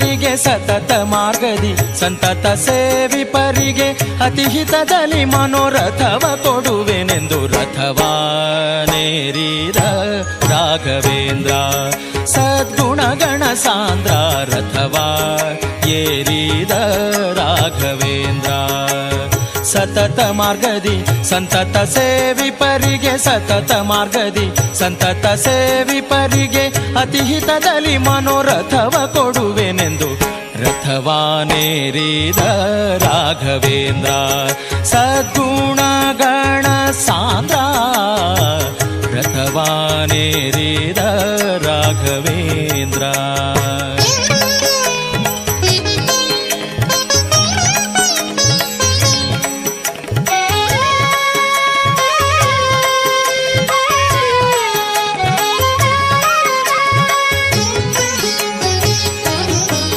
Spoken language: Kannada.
ಪರಿಗೆ ಸತತ ಮಾರ್ಗದಿ ಸಂತತ ಸೇವಿಪರಿಗೆ ಅತಿಹಿತದಲ್ಲಿ ಮನೋರಥವ ಕೊಡುವೆನೆಂದು ರಥವಾನೇರಿದ ರಾಘವೇಂದ್ರ ಸದ್ಗುಣಗಣ ಸಾಂದ್ರ ರಥವಾ ಏರಿದ ರಾಘವೇಂದ್ರ ಸತತ ಮಾರ್ಗದಿ ಸಂತತ ಸೇವಿಪರಿಗೆ ಸತತ ಮಾರ್ಗದಿ ಸಂತತ ಸೇವಿಪರಿಗೆ ಅತಿಹಿತದಲ್ಲಿ ಮನೋರಥವ ಕೊಡುವೆನೆಂದು ರಥವಾನೇರಿದ ರಾಘವೇಂದ್ರ ಸದ್ಗುಣಗಣ ಸಾಂದ್ರ ರಥವಾನೇರಿದ ರಾಘವೇಂದ್ರ.